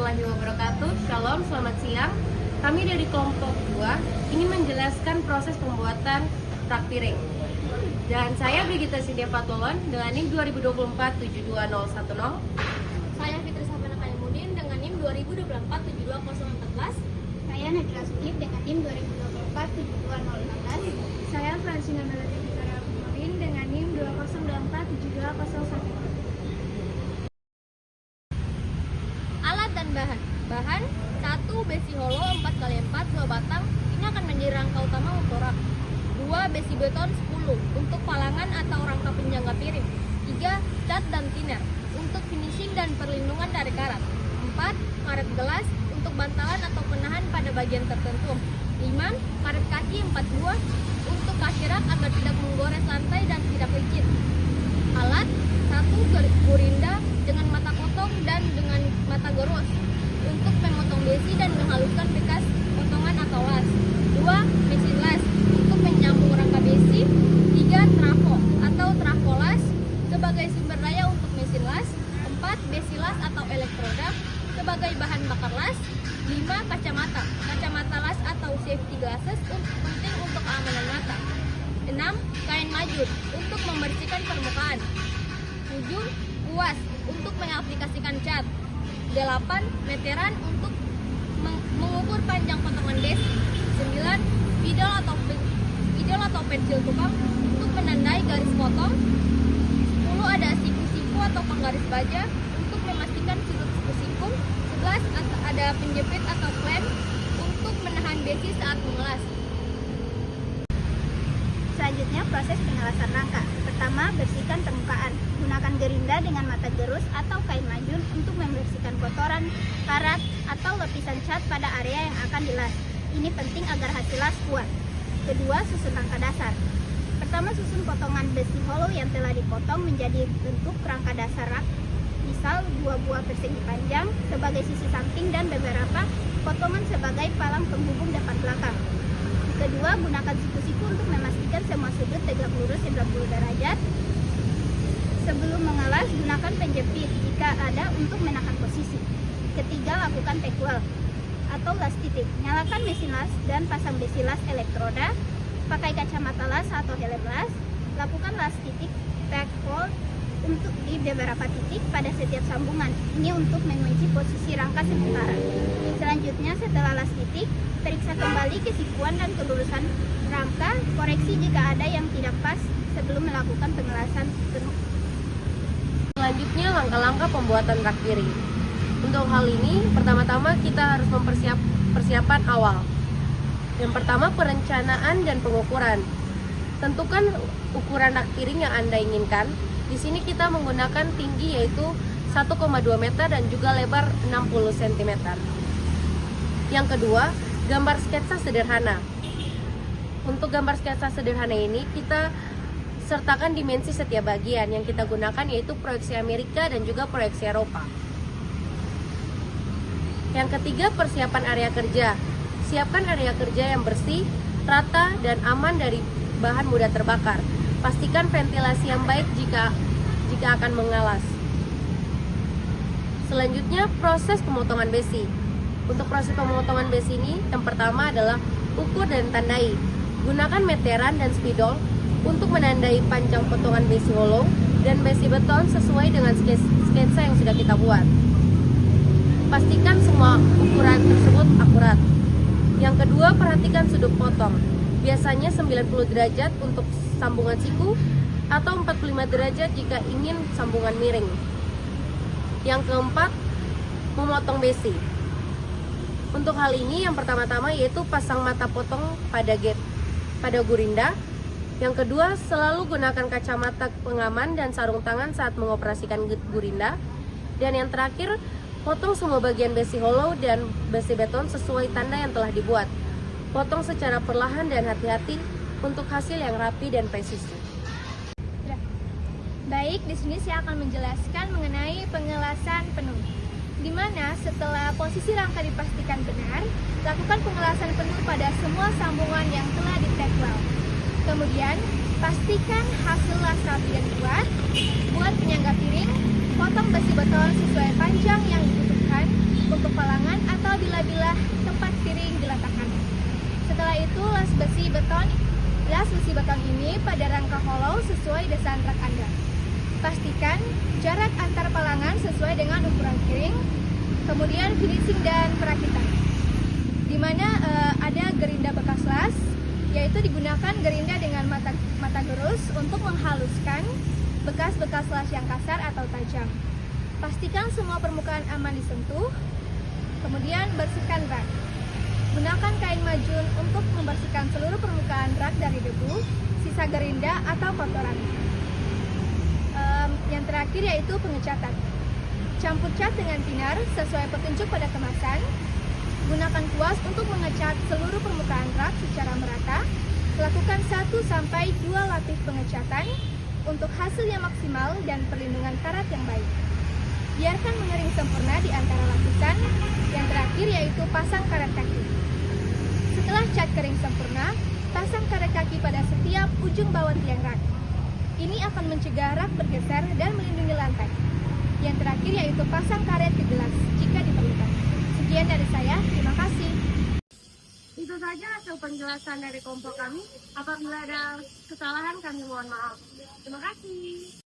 warahmatullahi wabarakatuh. Shalom, selamat siang. Kami dari kelompok 2 ini menjelaskan proses pembuatan rak piring. Dan saya Brigita Cynthia Fatulon dengan NIM 2024-72010. Saya Fitri Sabana Kaimudin dengan NIM 2024-72014. Saya Nadira Sulip dengan NIM 2024-72016. Saya Francina Melati Victoria Kumarin dengan NIM 2024-72011. Alat dan bahan. Bahan 1 besi holo 4x4 2 batang. Ini akan menjadi rangka utama untuk rak. 2 besi beton 10 untuk palangan atau rangka penjangka piring. 3 cat dan thinner untuk finishing dan perlindungan dari karat. 4 karet gelas untuk bantalan atau penahan pada bagian tertentu. 5 karet kaki 4 buah untuk kaki rak agar tidak menggores lantai dan tidak licin. Alat 1 gurinda dengan mata potong dan dengan mata goros untuk memotong besi dan menghaluskan bekas potongan atau las. 2 mesin las untuk menyambung rangka besi. 3 trafo atau trafo las sebagai sumber daya untuk mesin las. 4 besi las atau elektroda sebagai bahan bakar las. 5 kacamata las atau safety glasses penting untuk keamanan mata. 6 kain majur untuk membersihkan permukaan. 7 kuas untuk mengaplikasikan cat. 8 meteran untuk mengukur panjang potongan besi. 9 spidol atau pensil tukang untuk menandai garis potong. 10 ada siku-siku atau penggaris baja untuk memastikan sudut siku-siku. 11 ada penjepit atau klem untuk menahan besi saat mengelas. Selanjutnya proses pengelasan rangka. Pertama, bersihkan permukaan. Gunakan gerinda dengan mata gerus atau kain majun untuk membersihkan kotoran, karat, atau lapisan cat pada area yang akan dilas. Ini penting agar hasil las kuat. Kedua, susun rangka dasar. Pertama, susun potongan besi hollow yang telah dipotong menjadi bentuk rangka dasar rak. Misal 2 buah persegi panjang sebagai sisi samping dan beberapa potongan sebagai palang penghubung depan belakang. Kedua, gunakan siku-siku untuk memastikan semua sudut tegak lurus 90 derajat. Sebelum mengelas, gunakan penjepit jika ada untuk menekan posisi. Ketiga, lakukan tack weld atau las titik. Nyalakan mesin las dan pasang besi las elektroda. Pakai kacamata las atau helm las. Lakukan las titik tack weld untuk di beberapa titik pada setiap sambungan. Ini untuk mengunci posisi rangka sementara. Selanjutnya, setelah las titik, periksa kembali kesikuan dan kelurusan rangka. Koreksi jika ada yang tidak pas sebelum melakukan pengelasan penuh. Selanjutnya langkah-langkah pembuatan rak piring. Untuk hal ini, pertama-tama kita harus persiapan awal. Yang pertama, perencanaan dan pengukuran. Tentukan ukuran rak piring yang Anda inginkan. Di sini kita menggunakan tinggi yaitu 1,2 meter dan juga lebar 60 cm. Yang kedua, gambar sketsa sederhana. Untuk gambar sketsa sederhana ini, kita sertakan dimensi setiap bagian. Yang kita gunakan yaitu proyeksi Amerika dan juga proyeksi Eropa. Yang ketiga, persiapan area kerja. Siapkan area kerja yang bersih, rata, dan aman dari bahan mudah terbakar. Pastikan ventilasi yang baik jika akan mengelas. Selanjutnya, proses pemotongan besi. Untuk proses pemotongan besi ini, yang pertama adalah ukur dan tandai. Gunakan meteran dan spidol untuk menandai panjang potongan besi hollow dan besi beton sesuai dengan sketsa yang sudah kita buat. Pastikan semua ukuran tersebut akurat. Yang kedua, perhatikan sudut potong. Biasanya 90 derajat untuk sambungan siku atau 45 derajat jika ingin sambungan miring. Yang keempat, memotong besi. Untuk hal ini yang pertama-tama yaitu pasang mata potong pada gurinda. Yang kedua, selalu gunakan kacamata pengaman dan sarung tangan saat mengoperasikan gurinda. Dan yang terakhir, potong semua bagian besi hollow dan besi beton sesuai tanda yang telah dibuat. Potong secara perlahan dan hati-hati untuk hasil yang rapi dan presisi. Baik, di sini saya akan menjelaskan mengenai pengelasan penuh. Di mana setelah posisi rangka dipastikan benar, lakukan pengelasan penuh pada semua sambungan yang telah di-tack weld. Kemudian, pastikan hasil las rapi dan kuat. Buat penyangga piring, potong besi beton sesuai panjang yang dibutuhkan. untuk palangan atau bila-bila tempat piring diletakkan. Setelah itu, las besi beton ini pada rangka hollow sesuai desain rak Anda. Pastikan jarak antar palangan sesuai dengan ukuran piring, kemudian finishing dan perakitan. Di mana ada gerinda bekas las, yaitu digunakan gerinda dengan mata gerus untuk menghaluskan bekas-bekas las yang kasar atau tajam. Pastikan semua permukaan aman disentuh, kemudian bersihkan rak. Gunakan kain majun untuk membersihkan seluruh permukaan rak dari debu, sisa gerinda, atau kotoran. Yang terakhir yaitu pengecatan. Campur cat dengan tinar sesuai petunjuk pada kemasan. Gunakan kuas untuk mengecat seluruh permukaan rak secara merata. Lakukan 1-2 lapis pengecatan untuk hasil yang maksimal dan perlindungan karat yang baik. Biarkan mengering sempurna di antara lapisan. Yang terakhir yaitu pasang karet kaki. Setelah cat kering sempurna, pasang karet kaki pada setiap ujung bawah tiang rak. Ini akan mencegah rak bergeser dan melindungi lantai. Yang terakhir yaitu pasang karet ke gelas jika diperlukan. Sekian dari saya, terima kasih. Itu saja hasil penjelasan dari kelompok kami. Apabila ada kesalahan, kami mohon maaf. Terima kasih.